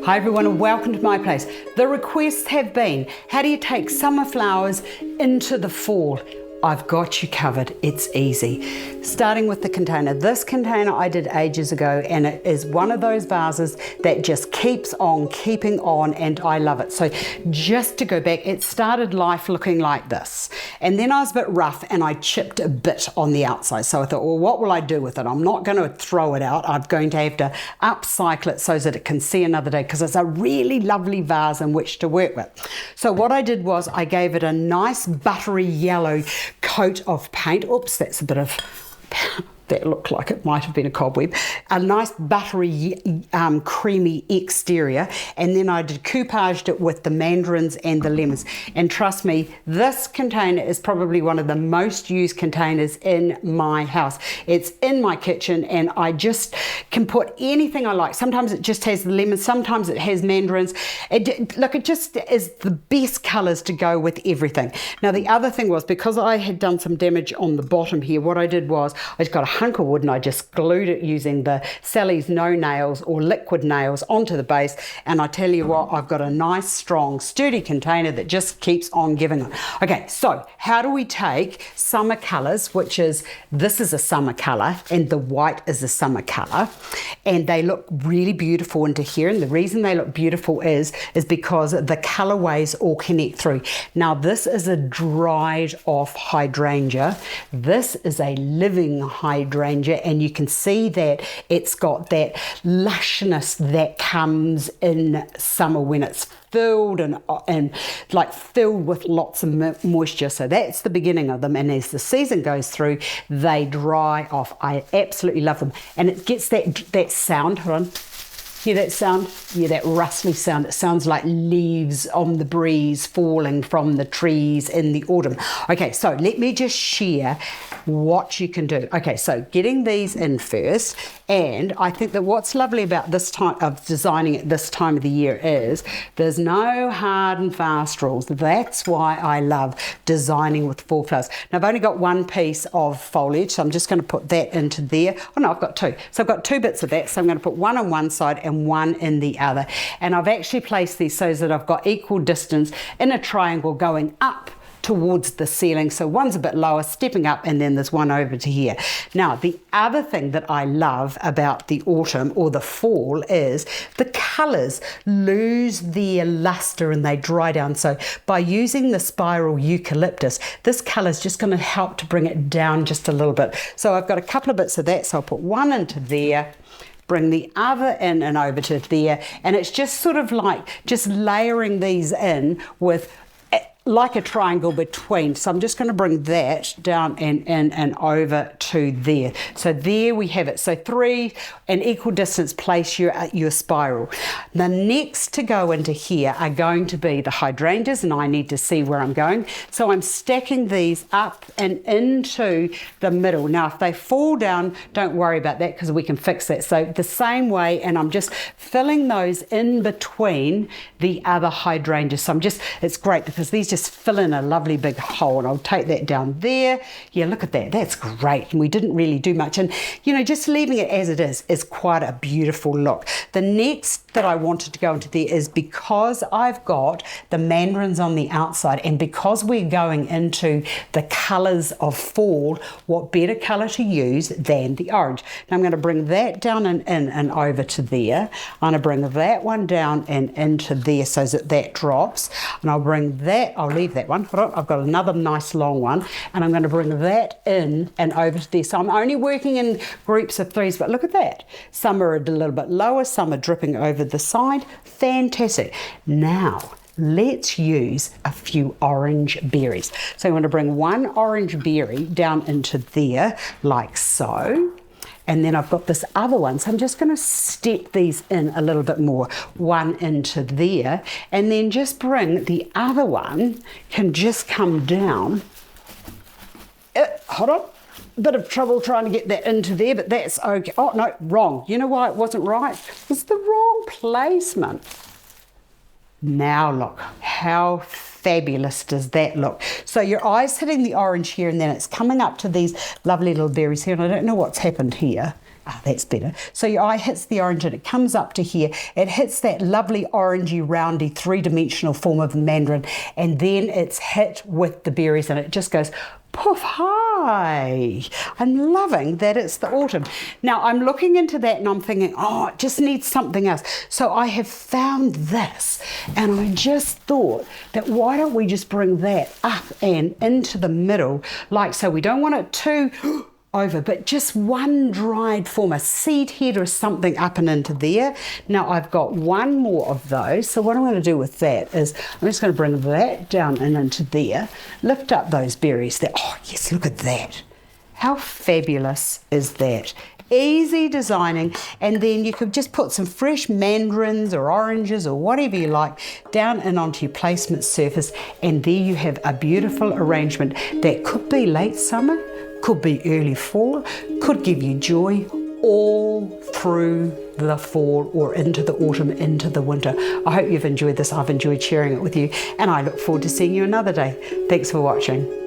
Hi everyone and welcome to my place. The requests have been, how do you take summer flowers into the fall? I've got you covered, it's easy. Starting with the container. This container I did ages ago and it is one of those vases that just keeps on keeping on and I love it. So just to go back, it started life looking like this. And then I was a bit rough and I chipped a bit on the outside. So I thought, well, what will I do with it? I'm not going to throw it out. I'm going to have to upcycle it so that it can see another day because it's a really lovely vase in which to work with. So what I did was I gave it a nice buttery yellow coat of paint. Oops, that's a bit of that looked like it might have been a cobweb. A nice buttery creamy exterior, and then I decoupaged it with the mandarins and the lemons. And trust me, this container is probably one of the most used containers in my house. It's in my kitchen and I just can put anything I like. Sometimes it just has the lemons, sometimes it has mandarins. Look, it just is the best colours to go with everything. Now the other thing was, because I had done some damage on the bottom here, what I did was I just got a hunk of wood and I just glued it using the Sally's no nails or liquid nails onto the base, and I tell you what, I've got a nice strong sturdy container that just keeps on giving it. Okay, so how do we take summer colours, which is, this is a summer colour and the white is a summer colour, and they look really beautiful into here, and the reason they look beautiful is because the colourways all connect through. Now this is a dried off hydrangea, this is a living hydrangea, and you can see that it's got that lushness that comes in summer when it's filled and like filled with lots of moisture. So that's the beginning of them, and as the season goes through they dry off. I absolutely love them, and it gets that sound. Hold on. Hear that sound? Yeah, that rustly sound. It sounds like leaves on the breeze falling from the trees in the autumn. Okay, so let me just share what you can do. Okay, so getting these in first, and I think that what's lovely about this time of designing at this time of the year is there's no hard and fast rules. That's why I love designing with fall flowers. Now I've only got one piece of foliage, so I'm just going to put that into there. Oh no, I've got two. So I've got two bits of that, so I'm going to put one on one side and one in the other, and I've actually placed these so that I've got equal distance in a triangle going up towards the ceiling. So one's a bit lower, stepping up, and then there's one over to here. Now the other thing that I love about the autumn or the fall is the colours lose their luster and they dry down. So by using the spiral eucalyptus, this colour is just going to help to bring it down just a little bit. So I've got a couple of bits of that, so I'll put one into there, bring the other in and over to there, and it's just sort of like just layering these in with like a triangle between. So I'm just going to bring that down and over to there. So there we have it. So 3 an equal distance, place your spiral. The next to go into here are going to be the hydrangeas, and I need to see where I'm going. So I'm stacking these up and into the middle. Now if they fall down, don't worry about that because we can fix that. So the same way, and I'm just filling those in between the other hydrangeas. So it's great because these just fill in a lovely big hole, and I'll take that down there. Yeah, look at that, that's great. And we didn't really do much, and you know, just leaving it as it is quite a beautiful look. The next that I wanted to go into there is, because I've got the mandarins on the outside and because we're going into the colours of fall, what better colour to use than the orange. Now I'm going to bring that down and over to there. I'm going to bring that one down and into there so that drops, and I'll bring that, I'll leave that one. Hold on, I've got another nice long one, and I'm going to bring that in and over to there. So I'm only working in groups of 3s, but look at that. Some are a little bit lower, some are dripping over the side. Fantastic. Now let's use a few orange berries. So I'm going to bring one orange berry down into there like so. And then I've got this other one, so I'm just going to step these in a little bit more, one into there, and then just bring the other one, can just come down. Hold on, bit of trouble trying to get that into there, but that's okay. Oh no, wrong. You know why it wasn't right? It was the wrong placement. Now look, how fabulous does that look? So your eye's hitting the orange here, and then it's coming up to these lovely little berries here, and I don't know what's happened here. That's better. So your eye hits the orange and it comes up to here. It hits that lovely orangey, roundy, three-dimensional form of the mandarin, and then it's hit with the berries and it just goes poof, hi. I'm loving that it's the autumn. Now I'm looking into that and I'm thinking, oh, it just needs something else. So I have found this, and I just thought that why don't we just bring that up and into the middle, like so. We don't want it too over, but just one dried form, a seed head or something up and into there. Now I've got one more of those, so what I'm going to do with that is I'm just going to bring that down and into there, lift up those berries there. Oh yes, look at that. How fabulous is that? Easy designing, and then you could just put some fresh mandarins or oranges or whatever you like down and onto your placement surface, and there you have a beautiful arrangement that could be late summer, could be early fall, could give you joy all through the fall or into the autumn, into the winter. I hope you've enjoyed this. I've enjoyed sharing it with you, and I look forward to seeing you another day. Thanks for watching.